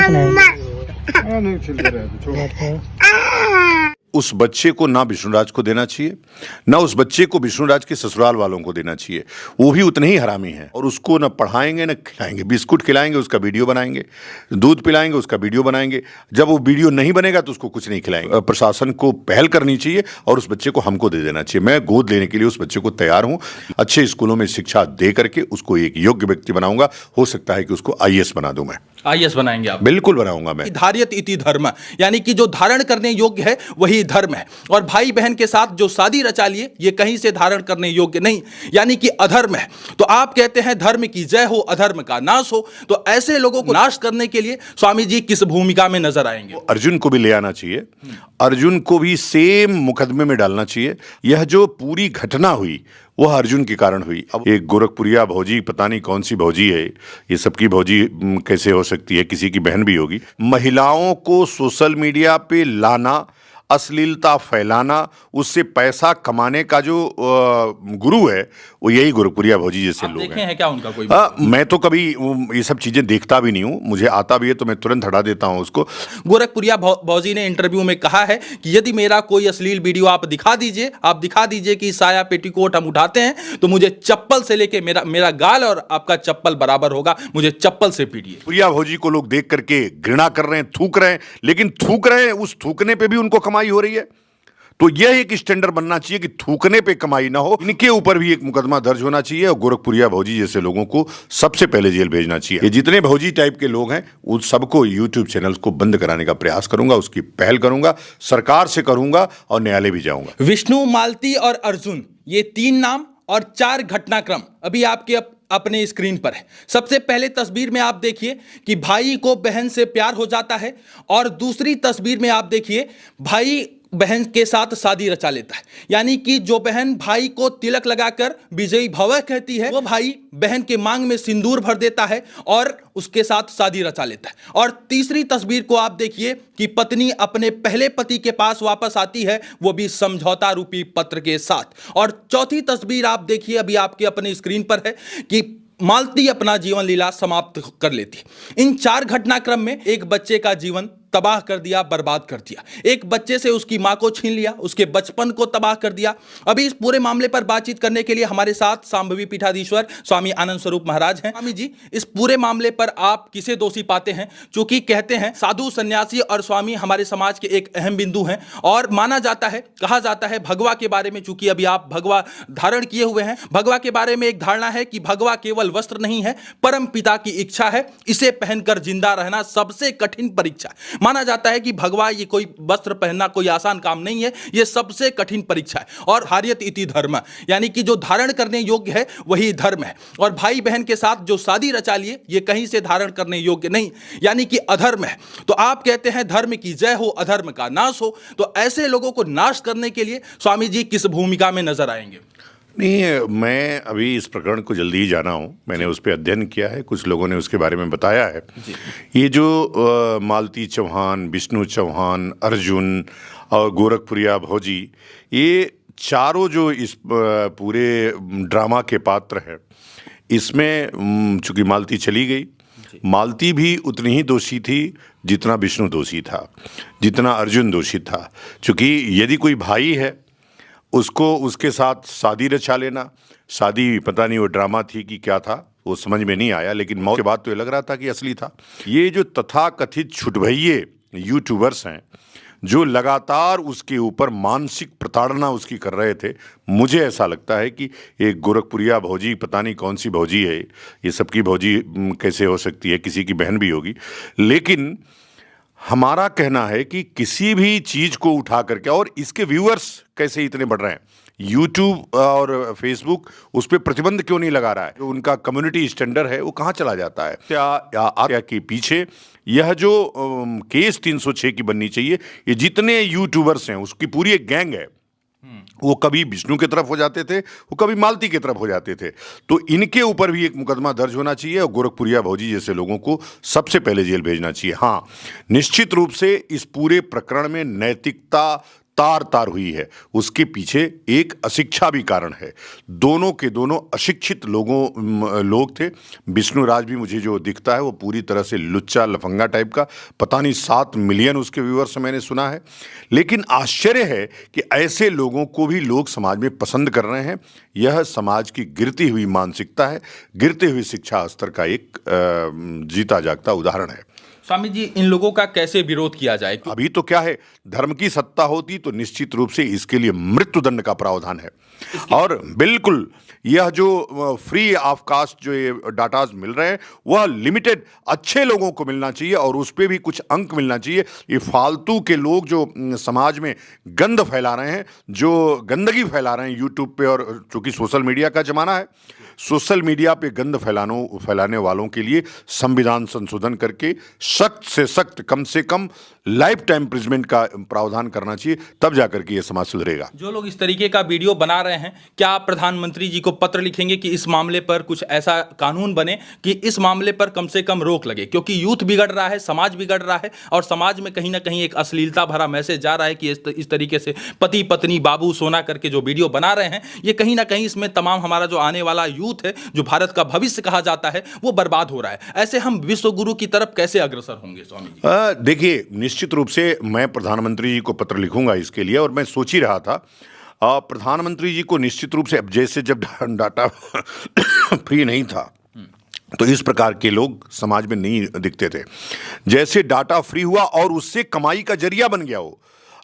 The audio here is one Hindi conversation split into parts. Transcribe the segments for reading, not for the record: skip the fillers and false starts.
कि नहीं? नहीं छिलते रहते, छोड़। अच्छा। उस बच्चे को ना विष्णुराज को देना चाहिए, ना उस बच्चे को विष्णुराज के ससुराल वालों को देना चाहिए। वो भी उतने ही हरामी हैं और उसको ना पढ़ाएंगे ना खिलाएंगे। बिस्कुट खिलाएंगे, उसका वीडियो बनाएंगे, दूध पिलाएंगे, उसका वीडियो बनाएंगे। जब वो वीडियो नहीं बनेगा तो उसको कुछ नहीं खिलाएंगे। प्रशासन को पहल करनी चाहिए और उस बच्चे को हमको दे देना चाहिए। मैं गोद लेने के लिए उस बच्चे को तैयार हूँ। अच्छे स्कूलों में शिक्षा दे करके उसको एक योग्य व्यक्ति बनाऊंगा। हो सकता है कि उसको आईएएस बना दूं मैं। आईएएस बनाएंगे आप? बिल्कुल बनाऊंगा मैं। धार्यत इति धर्म, यानी कि जो धारण करने योग्य है वही धर्म है। और भाई बहन के साथ जो शादी रचा लिए ये कहीं से धारण करने योग्य नहीं, यानी कि अधर्म है। तो आप कहते हैं धर्म की जय हो, अधर्म का नाश हो। तो ऐसे लोगों को नाश करने के लिए स्वामी जी किस भूमिका में नजर आएंगे? अर्जुन को भी ले आना चाहिए, अर्जुन को भी सेम मुकदमे में डालना चाहिए। यह जो पूरी घटना हुई वह अर्जुन के कारण हुई। अब एक गोरखपुरिया भौजी, पता नहीं कौन सी भौजी है, ये सबकी भौजी कैसे हो सकती है, किसी की बहन भी होगी। महिलाओं को सोशल मीडिया पे लाना, अश्लीलता फैलाना, उससे पैसा कमाने का जो गुरु है वो यही गोरखपुरिया भौजी जैसे लोग देखे हैं क्या उनका कोई? मैं तो कभी ये सब चीजें देखता भी नहीं हूँ। मुझे आता भी है तो मैं तुरंत हटा देता हूँ उसको। गोरखपुरिया भौजी ने इंटरव्यू में कहा है कि यदि मेरा कोई अश्लील वीडियो आप दिखा दीजिए कि साया पेटीकोट हम उठाते हैं तो मुझे चप्पल से लेके मेरा गाल और आपका चप्पल बराबर होगा, मुझे चप्पल से पीटिए। प्रिया भौजी को लोग देख करके घृणा कर रहे हैं, थूक रहे हैं, लेकिन थूक रहे हैं, उस थूकने पे भी उनको कमाई हो रही है। तो यह एक स्टैंडर्ड बनना चाहिए कि थूकने पे कमाई ना हो। इनके ऊपर भी एक मुकदमा दर्ज होना चाहिए और गोरखपुरिया भौजी जैसे लोगों को सबसे पहले जेल भेजना चाहिए। ये जितने भौजी टाइप के लोग हैं उन सबको यूट्यूब चैनल्स को बंद कराने का प्रयास करूंगा, उसकी पहल करूंगा, सरकार से करूंगा और न्यायालय भी जाऊंगा। विष्णु, मालती और अर्जुन, ये 3 नाम और 4 घटनाक्रम अभी आपके अपने स्क्रीन पर है। सबसे पहले तस्वीर में आप देखिए कि भाई को बहन से प्यार हो जाता है और दूसरी तस्वीर में आप देखिए भाई बहन के साथ शादी रचा लेता है, यानी कि जो बहन भाई को तिलक लगाकर विजयी भव कहती है वो भाई बहन के मांग में सिंदूर भर देता है और उसके साथ शादी रचा लेता है। और तीसरी तस्वीर को आप देखिए कि पत्नी अपने पहले पति के पास वापस आती है, वो भी समझौता रूपी पत्र के साथ। और चौथी तस्वीर आप देखिए अभी आपके अपने स्क्रीन पर है कि मालती अपना जीवन लीला समाप्त कर लेती। इन 4 घटनाक्रम में एक बच्चे का जीवन तबाह कर दिया, बर्बाद कर दिया। एक बच्चे से उसकी मां को छीन लिया, उसके बचपन को तबाह कर दिया। अभी इस पूरे मामले पर बातचीत करने के लिए हमारे साथ सांभवी पीठाधीश्वर स्वामी आनंद स्वरूप महाराज हैं। स्वामी जी, इस पूरे मामले पर आप किसे दोषी पाते हैं? चूंकि कहते हैं साधु, सन्यासी और स्वामी हमारे समाज के एक अहम बिंदु हैं और माना जाता है, कहा जाता है भगवा के बारे में, चूंकि अभी आप भगवा धारण किए हुए हैं, भगवा के बारे में एक धारणा है कि भगवा केवल वस्त्र नहीं है, परम पिता की इच्छा है। इसे पहनकर जिंदा रहना सबसे कठिन परीक्षा है। माना जाता है कि भगवा ये कोई वस्त्र पहनना कोई आसान काम नहीं है, ये सबसे कठिन परीक्षा है। और हार्यत इति धर्म, यानी कि जो धारण करने योग्य है वही धर्म है। और भाई बहन के साथ जो शादी रचा लिए ये कहीं से धारण करने योग्य नहीं, यानी कि अधर्म है। तो आप कहते हैं धर्म की जय हो, अधर्म का नाश हो। तो ऐसे लोगों को नाश करने के लिए स्वामी जी किस भूमिका में नजर आएंगे? नहीं, मैं अभी इस प्रकरण को जल्दी ही जाना हूँ। मैंने उस पर अध्ययन किया है, कुछ लोगों ने उसके बारे में बताया है। ये जो मालती चौहान, विष्णु चौहान, अर्जुन और गोरखपुरिया भौजी, ये चारों जो इस पूरे ड्रामा के पात्र हैं, इसमें चूंकि मालती चली गई, मालती भी उतनी ही दोषी थी जितना विष्णु दोषी था, जितना अर्जुन दोषी था। चूंकि यदि कोई भाई है उसको उसके साथ शादी रचा लेना, शादी पता नहीं वो ड्रामा थी कि क्या था, वो समझ में नहीं आया, लेकिन मौत के बाद तो ये लग रहा था कि असली था। ये जो तथाकथित छुटभइये यूट्यूबर्स हैं जो लगातार उसके ऊपर मानसिक प्रताड़ना उसकी कर रहे थे, मुझे ऐसा लगता है कि एक गोरखपुरिया भौजी, पता नहीं कौन सी भौजी है, ये सबकी भौजी कैसे हो सकती है, किसी की बहन भी होगी। लेकिन हमारा कहना है कि किसी भी चीज़ को उठा करके, और इसके व्यूअर्स कैसे इतने बढ़ रहे हैं, यूट्यूब और फेसबुक उस पर प्रतिबंध क्यों नहीं लगा रहा है? जो उनका कम्युनिटी स्टैंडर्ड है वो कहाँ चला जाता है? क्या के पीछे यह जो केस 306 की बननी चाहिए, ये जितने यूट्यूबर्स हैं उसकी पूरी एक गैंग है। वो कभी विष्णु की तरफ हो जाते थे, वो कभी मालती की तरफ हो जाते थे। तो इनके ऊपर भी एक मुकदमा दर्ज होना चाहिए और गोरखपुरिया भौजी जैसे लोगों को सबसे पहले जेल भेजना चाहिए। हाँ, निश्चित रूप से इस पूरे प्रकरण में नैतिकता तार तार हुई है, उसके पीछे एक अशिक्षा भी कारण है। दोनों के दोनों अशिक्षित लोग थे। विष्णु राज भी मुझे जो दिखता है वो पूरी तरह से लुच्चा लफंगा टाइप का, पता नहीं 7 मिलियन उसके व्यूअर्स मैंने सुना है। लेकिन आश्चर्य है कि ऐसे लोगों को भी लोग समाज में पसंद कर रहे हैं। यह समाज की गिरती हुई मानसिकता है, गिरते हुए शिक्षा स्तर का एक जीता जागता उदाहरण है। स्वामी जी, इन लोगों का कैसे विरोध किया जाए? अभी तो क्या है, धर्म की सत्ता होती तो निश्चित रूप से इसके लिए मृत्युदंड का प्रावधान है। और बिल्कुल यह जो फ्री ऑफ कास्ट जो ये डाटाज मिल रहे हैं वह लिमिटेड अच्छे लोगों को मिलना चाहिए और उस पर भी कुछ अंक मिलना चाहिए। ये फालतू के लोग जो समाज में गंद फैला रहे हैं, जो गंदगी फैला रहे हैं यूट्यूब पे, और चूंकि सोशल मीडिया का जमाना है, सोशल मीडिया पे गंद फैलाने वालों के लिए संविधान संशोधन करके सख्त से सख्त, कम से कम लाइफ टाइम इम्प्रिजमेंट का प्रावधान करना चाहिए, तब जाकर के ये समाज सुधरेगा। जो लोग इस तरीके का वीडियो बना रहे हैं, क्या आप प्रधानमंत्री जी को पत्र लिखेंगे कि इस मामले पर कुछ ऐसा कानून बने कि इस मामले पर कम से कम रोक लगे? क्योंकि यूथ बिगड़ रहा है, समाज बिगड़ रहा है और समाज में कहीं ना कहीं एक अश्लीलता भरा मैसेज जा रहा है कि इस तरीके से पति पत्नी बाबू सोना करके जो वीडियो बना रहे हैं, ये कहीं ना कहीं इसमें तमाम हमारा जो आने वाला यूथ है, जो भारत का भविष्य कहा जाता है, वो बर्बाद हो रहा है। ऐसे हम विश्व गुरु की तरफ कैसे अग्रसर होंगे स्वामी जी? देखिए, निश्चित रूप से मैं प्रधानमंत्री जी को पत्र लिखूंगा इसके लिए, और मैं सोच ही रहा था प्रधानमंत्री जी को निश्चित रूप से, अब जैसे जब डाटा फ्री नहीं था तो इस प्रकार के लोग समाज में नहीं दिखते थे। जैसे डाटा फ्री हुआ और उससे कमाई का जरिया बन गया हो,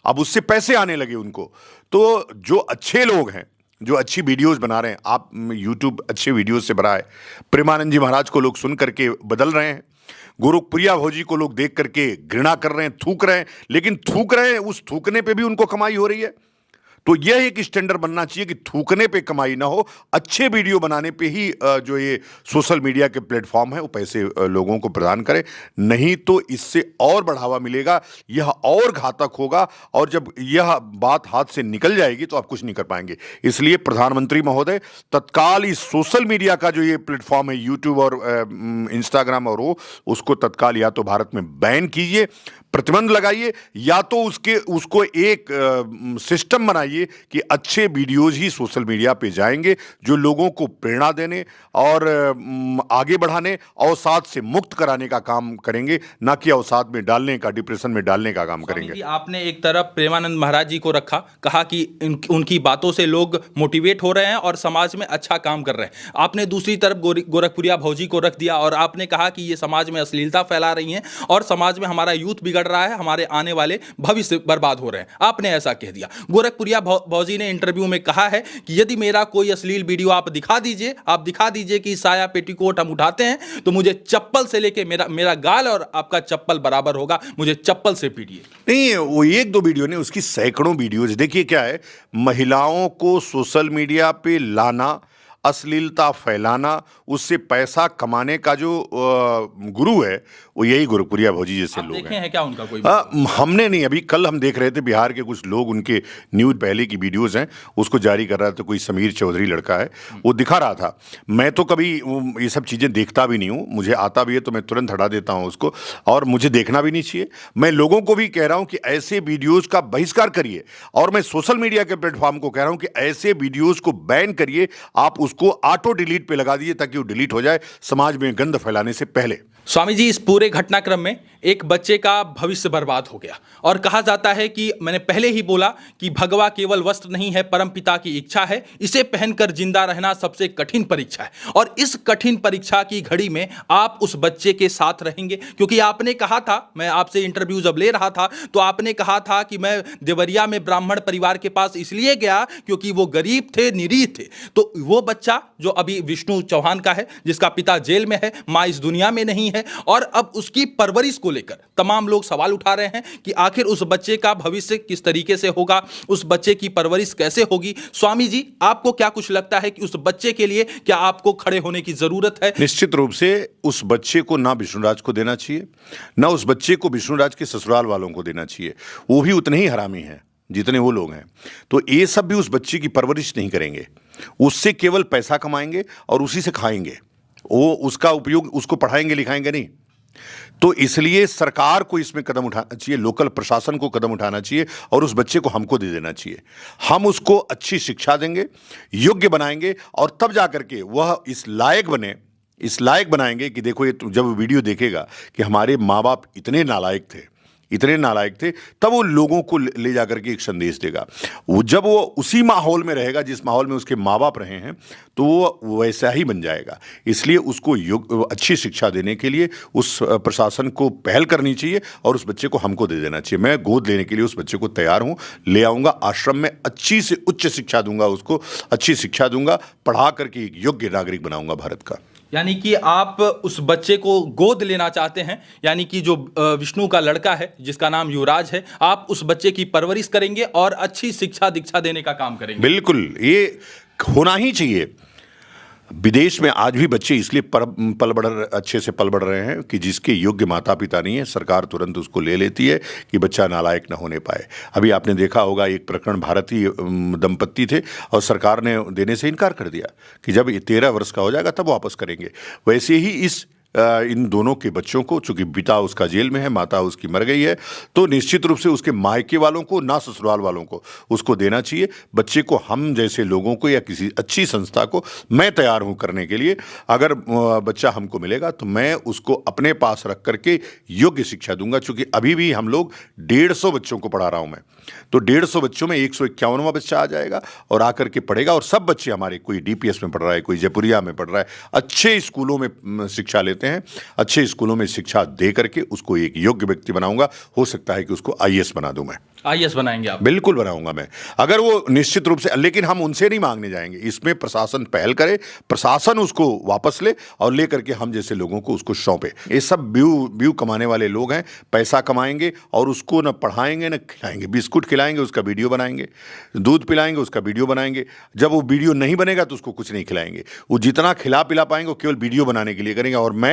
अब उससे पैसे आने लगे उनको, तो जो अच्छे लोग हैं, जो अच्छी वीडियोस बना रहे हैं, आप यूट्यूब अच्छे वीडियोस से भरा है। प्रेमानंद जी महाराज को लोग सुन करके बदल रहे हैं, गोरखपुरिया भौजी को लोग देख करके घृणा कर रहे हैं, थूक रहे हैं, लेकिन थूक रहे हैं, उस थूकने पे भी उनको कमाई हो रही है। तो यह एक स्टैंडर्ड बनना चाहिए कि थूकने पे कमाई ना हो, अच्छे वीडियो बनाने पे ही जो ये सोशल मीडिया के प्लेटफॉर्म है वो पैसे लोगों को प्रदान करें, नहीं तो इससे और बढ़ावा मिलेगा, यह और घातक होगा, और जब यह बात हाथ से निकल जाएगी तो आप कुछ नहीं कर पाएंगे। इसलिए प्रधानमंत्री महोदय, तत्काल इस सोशल मीडिया का जो ये प्लेटफॉर्म है, यूट्यूब और इंस्टाग्राम और वो, उसको तत्काल या तो भारत में बैन कीजिए, प्रतिबंध लगाइए, या तो उसको एक सिस्टम बनाइए कि अच्छे वीडियोज ही सोशल मीडिया पे जाएंगे जो लोगों को प्रेरणा देने और आगे बढ़ाने, अवसाद से मुक्त कराने का काम करेंगे, ना कि अवसाद में डालने का, डिप्रेशन में डालने का काम करेंगे। आपने एक तरफ प्रेमानंद महाराज जी को रखा, कहा कि उनकी बातों से लोग मोटिवेट हो रहे हैं और समाज में अच्छा काम कर रहे हैं। आपने दूसरी तरफ गोरखपुरिया भौजी को रख दिया और आपने कहा कि ये समाज में अश्लीलता फैला रही हैं और समाज में हमारा यूथ बिगड़ रहा है, हमारे आने वाले भविष्य बर्बाद हो रहे हैं। आपने ऐसा कह दिया। गोरखपुरिया भौजी ने इंटरव्यू में कहा है कि यदि मेरा कोई अश्लील वीडियो आप दिखा दीजिए कि साया पेटीकोट हम उठाते हैं तो मुझे चप्पल से लेके मेरा गाल और आपका चप्पल बराबर होगा, मुझे चप्पल से पीटिए। नहीं, वो एक दो वीडियो नहीं, उसकी सैकड़ों वीडियोज। देखिए क्या है, महिलाओं को सोशल मीडिया पे लाना, अश्लीलता फैलाना, उससे पैसा कमाने का जो गुरु है वो यही गोरखपुरिया भौजी जैसे लोग देखे हैं क्या उनका कोई? हमने नहीं, अभी कल हम देख रहे थे बिहार के कुछ लोग, उनके न्यूज़ पहले की वीडियोस हैं, उसको जारी कर रहा था कोई समीर चौधरी लड़का है, वो दिखा रहा था। मैं तो कभी ये सब चीज़ें देखता भी नहीं हूँ, मुझे आता भी है तो मैं तुरंत हटा देता हूँ उसको, और मुझे देखना भी नहीं चाहिए। मैं लोगों को भी कह रहा हूँ कि ऐसे वीडियोज़ का बहिष्कार करिए, और मैं सोशल मीडिया के प्लेटफॉर्म को कह रहा हूँ कि ऐसे वीडियोज़ को बैन करिए, आप उसको ऑटो डिलीट पे लगा दीजिए ताकि वो डिलीट हो जाए समाज में गंद फैलाने से पहले। स्वामी जी, इस पूरे घटनाक्रम में एक बच्चे का भविष्य बर्बाद हो गया और कहा जाता है कि मैंने पहले ही बोला कि भगवा केवल वस्त्र नहीं है, परमपिता की इच्छा है, इसे पहनकर जिंदा रहना सबसे कठिन परीक्षा है, और इस कठिन परीक्षा की घड़ी में आप उस बच्चे के साथ रहेंगे। क्योंकि आपने कहा था, मैं आपसे इंटरव्यू जब ले रहा था तो आपने कहा था कि मैं देवरिया में ब्राह्मण परिवार के पास इसलिए गया क्योंकि वो गरीब थे, निरीह थे। तो वो बच्चा जो अभी विष्णु चौहान का है, जिसका पिता जेल में है, माँ इस दुनिया में नहीं है, और अब उसकी परवरिश को लेकर तमाम लोग सवाल उठा रहे हैं कि आखिर उस बच्चे का भविष्य किस तरीके से होगा, उस बच्चे की परवरिश कैसे होगी। स्वामी जी, आपको क्या कुछ लगता है कि उस बच्चे के लिए क्या आपको खड़े होने की जरूरत है? निश्चित रूप से उस बच्चे को ना विष्णुराज को देना चाहिए, ना उस बच्चे को विष्णुराज के ससुराल वालों को देना चाहिए। वो भी उतने ही हरामी हैं जितने वो लोग हैं। तो ये सब भी उस बच्चे की परवरिश नहीं करेंगे, उससे केवल पैसा कमाएंगे और उसी से खाएंगे। वो उसका उपयोग, उसको पढ़ाएंगे लिखाएंगे नहीं। तो इसलिए सरकार को इसमें कदम उठाना चाहिए, लोकल प्रशासन को कदम उठाना चाहिए और उस बच्चे को हमको दे देना चाहिए। हम उसको अच्छी शिक्षा देंगे, योग्य बनाएंगे और तब जाकर के वह इस लायक बनाएंगे कि देखो ये जब वीडियो देखेगा कि हमारे माँ बाप इतने नालायक थे, तब वो लोगों को ले जाकर के एक संदेश देगा। जब वो उसी माहौल में रहेगा जिस माहौल में उसके माँ बाप रहे हैं, तो वो वैसा ही बन जाएगा। इसलिए उसको अच्छी शिक्षा देने के लिए उस प्रशासन को पहल करनी चाहिए और उस बच्चे को हमको दे देना चाहिए। मैं गोद लेने के लिए उस बच्चे को तैयार हूँ, ले आऊँगा आश्रम में, अच्छी से उच्च शिक्षा दूंगा, उसको अच्छी शिक्षा दूंगा, पढ़ा करके एक योग्य नागरिक बनाऊंगा भारत का। यानी कि आप उस बच्चे को गोद लेना चाहते हैं, यानी कि जो विष्णु का लड़का है जिसका नाम युवराज है, आप उस बच्चे की परवरिश करेंगे और अच्छी शिक्षा दीक्षा देने का काम करेंगे। बिल्कुल, ये होना ही चाहिए। विदेश में आज भी बच्चे इसलिए अच्छे से पल बढ़ रहे हैं कि जिसके योग्य माता पिता नहीं है, सरकार तुरंत उसको ले लेती है कि बच्चा नालायक न होने पाए। अभी आपने देखा होगा एक प्रकरण, भारतीय दंपत्ति थे और सरकार ने देने से इनकार कर दिया कि जब ये 13 वर्ष का हो जाएगा तब वापस करेंगे। वैसे ही इन दोनों के बच्चों को, चूंकि पिता उसका जेल में है, माता उसकी मर गई है, तो निश्चित रूप से उसके मायके वालों को, ना ससुराल वालों को, उसको देना चाहिए। बच्चे को हम जैसे लोगों को या किसी अच्छी संस्था को मैं तैयार हूं करने के लिए। अगर बच्चा हमको मिलेगा तो मैं उसको अपने पास रख करके योग्य शिक्षा दूंगा। चूंकि अभी भी हम लोग 150 बच्चों को पढ़ा रहा हूं मैं, तो 150 बच्चों में 151वां बच्चा आ जाएगा और आकर के पढ़ेगा। और सब बच्चे हमारे, कोई DPS में पढ़ रहा है, कोई जयपुरिया में पढ़ रहा है, अच्छे स्कूलों में शिक्षा लेते हैं। अच्छे स्कूलों में शिक्षा दे करके उसको एक योग्य व्यक्ति बनाऊंगा। हो सकता है कि उसको IAS बना दूं मैं। IAS बनाएंगे आप? बिल्कुल बनाऊंगा मैं, अगर वो निश्चित रूप से। लेकिन हम उनसे नहीं मांगने जाएंगे, इसमें प्रशासन पहल करे, प्रशासन उसको वापस ले और ले करके हम जैसे लोगों को उसको सौंपे। ये सब व्यू कमाने वाले लोग हैं, पैसा कमाएंगे और उसको न पढ़ाएंगे न खिलाएंगे। बिस्कुट खिलाएंगे, उसका वीडियो बनाएंगे, दूध पिलाएंगे, उसका वीडियो बनाएंगे। जब वो वीडियो नहीं बनेगा तो उसको कुछ नहीं खिलाएंगे। वो जितना खिला पिला पाएंगे वो केवल वीडियो बनाने के लिए करेंगे। और मैं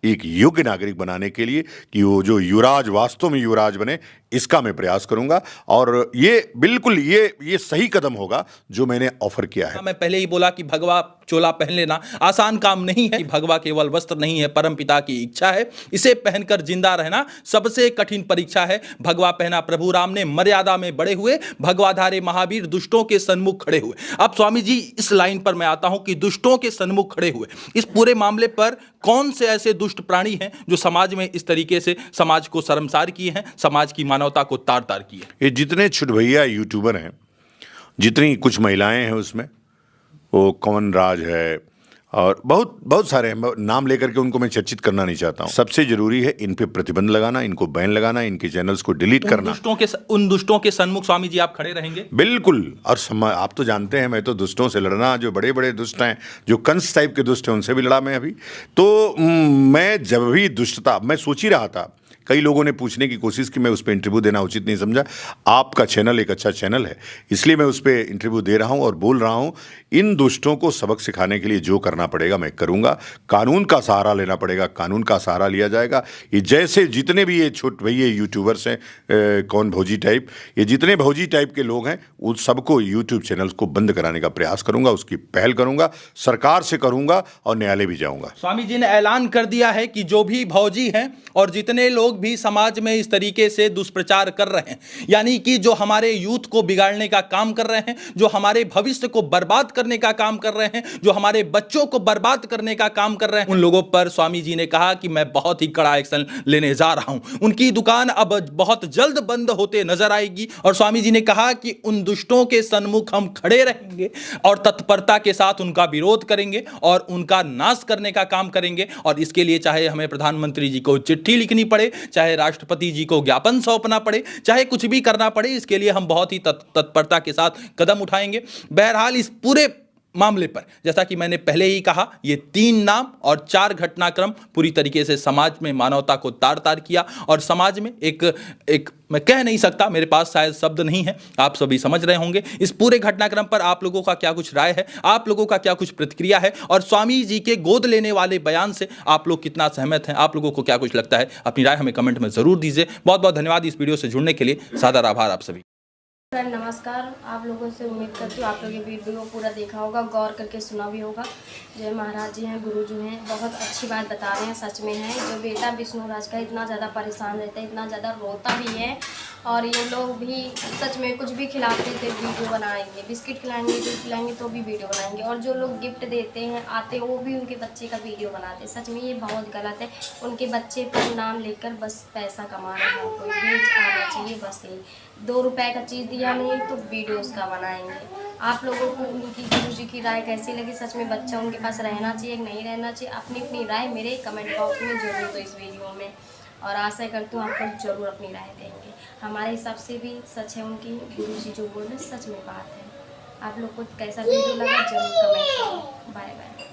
एक योग्य नागरिक बनाने के लिए कि वो जो युवराज वास्तव में युवराज बने, इसका मैं प्रयास करूंगा। और ये बिल्कुल ये सही कदम होगा जो मैंने ऑफर किया है। मैं पहले ही बोला कि भगवा चोला पहन लेना आसान काम नहीं है। भगवा केवल वस्त्र नहीं है, परम पिता की इच्छा है। इसे पहनकर जिंदा रहना सबसे कठिन परीक्षा है। भगवा पहना प्रभु राम ने, मर्यादा में बड़े हुए, भगवाधारे महावीर दुष्टों के सन्मुख खड़े हुए। अब स्वामी जी, इस लाइन पर मैं आता हूं कि दुष्टों के सन्मुख खड़े हुए, इस पूरे मामले पर कौन से ऐसे दुष्ट प्राणी हैं जो समाज में इस तरीके से समाज को शर्मसार किए हैं, समाज की मानवता को तार तार किए? ये जितने छुटभैया यूट्यूबर हैं, जितनी कुछ महिलाएं हैं उसमें, वो कौन राज है और बहुत सारे हैं, नाम लेकर के उनको मैं चर्चित करना नहीं चाहता हूं। सबसे जरूरी है इन पे प्रतिबंध लगाना, इनको बैन लगाना, इनके चैनल्स को डिलीट करना। उन दुष्टों के सन्मुख स्वामी जी आप खड़े रहेंगे? बिल्कुल। और आप तो जानते हैं मैं तो दुष्टों से लड़ना, जो बड़े बड़े दुष्ट हैं, जो कंस टाइप के दुष्ट हैं, उनसे भी लड़ा मैं अभी। तो मैं जब भी दुष्टता, मैं सोच ही रहा था, कई लोगों ने पूछने की कोशिश की, मैं उस पर इंटरव्यू देना उचित नहीं समझा। आपका चैनल एक अच्छा चैनल है, इसलिए मैं उस पर इंटरव्यू दे रहा हूं और बोल रहा हूं। इन दुष्टों को सबक सिखाने के लिए जो करना पड़ेगा मैं करूंगा। कानून का सहारा लेना पड़ेगा, कानून का सहारा लिया जाएगा। ये जैसे जितने भी ये छोटे भैया यूट्यूबर्स हैं, कौन भौजी टाइप, ये जितने भौजी टाइप के लोग हैं, उन सबको यूट्यूब चैनल्स को बंद कराने का प्रयास करूंगा, उसकी पहल करूंगा, सरकार से करूंगा और न्यायालय भी जाऊंगा। स्वामी जी ने ऐलान कर दिया है कि जो भी भौजी हैं और जितने लोग भी समाज में इस तरीके से दुष्प्रचार कर रहे हैं, यानी कि जो हमारे यूथ को बिगाड़ने का काम कर रहे हैं, जो हमारे भविष्य को बर्बाद करने का काम कर रहे हैं, जो हमारे बच्चों को बर्बाद करने का काम कर रहे हैं, उन लोगों पर स्वामी जी ने कहा कि मैं बहुत ही कड़ा एक्शन लेने जा रहा हूं। उनकी दुकान अब बहुत जल्द बंद होते नजर आएगी और स्वामी जी ने कहा कि उन दुष्टों के सन्मुख हम खड़े रहेंगे और तत्परता के साथ उनका विरोध करेंगे और उनका नाश करने का काम करेंगे। और इसके लिए चाहे हमें प्रधानमंत्री जी को चिट्ठी लिखनी पड़े, चाहे राष्ट्रपति जी को ज्ञापन सौंपना पड़े, चाहे कुछ भी करना पड़े, इसके लिए हम बहुत ही तत्परता के साथ कदम उठाएंगे। बहरहाल इस पूरे मामले पर, जैसा कि मैंने पहले ही कहा, ये 3 नाम और 4 घटनाक्रम पूरी तरीके से समाज में मानवता को तार तार किया और समाज में एक मैं कह नहीं सकता, मेरे पास शायद शब्द नहीं है, आप सभी समझ रहे होंगे। इस पूरे घटनाक्रम पर आप लोगों का क्या कुछ राय है, आप लोगों का क्या कुछ प्रतिक्रिया है और स्वामी जी के गोद लेने वाले बयान से आप लोग कितना सहमत हैं, आप लोगों को क्या कुछ लगता है, अपनी राय हमें कमेंट में जरूर दीजिए। बहुत बहुत धन्यवाद इस वीडियो से जुड़ने के लिए। सादर आभार आप सभी। फ्रेंड नमस्कार। आप लोगों से उम्मीद करती हूँ आप लोग ये वीडियो पूरा देखा होगा, गौर करके सुना भी होगा। जय महाराज जी हैं, गुरु जी हैं, बहुत अच्छी बात बता रहे हैं, सच में है। जो बेटा विष्णु राज का इतना ज़्यादा परेशान रहता है, इतना ज़्यादा रोता भी है, और ये लोग भी सच में कुछ भी खिलाते थे वीडियो बनाएंगे, बिस्किट खिलाएंगे, दूध खिलाएंगे तो भी वीडियो बनाएंगे, और जो लोग गिफ्ट देते हैं आते वो भी उनके बच्चे का वीडियो बनाते हैं। सच में ये बहुत गलत है। उनके बच्चे पर नाम लेकर बस पैसा कमा रहे हैं, कोई रीच आना चाहिए, बस यही। 2 रुपए का चीज़ दिया नहीं तो वीडियो उसका बनाएंगे। आप लोगों को उनकी गुरु जी की राय कैसी लगी? सच में बच्चा उनके पास रहना चाहिए कि नहीं रहना चाहिए? अपनी अपनी राय मेरे कमेंट बॉक्स में जरूर दो इस वीडियो में, और आशा करती हूँ आप लोग जरूर अपनी राय देंगे। हमारे हिसाब से भी सच है, उनकी गुरु जी जो बोल रहे सच में बात है। आप लोग को कैसा वीडियो लगा जरूर कमेंट करो। Bye bye.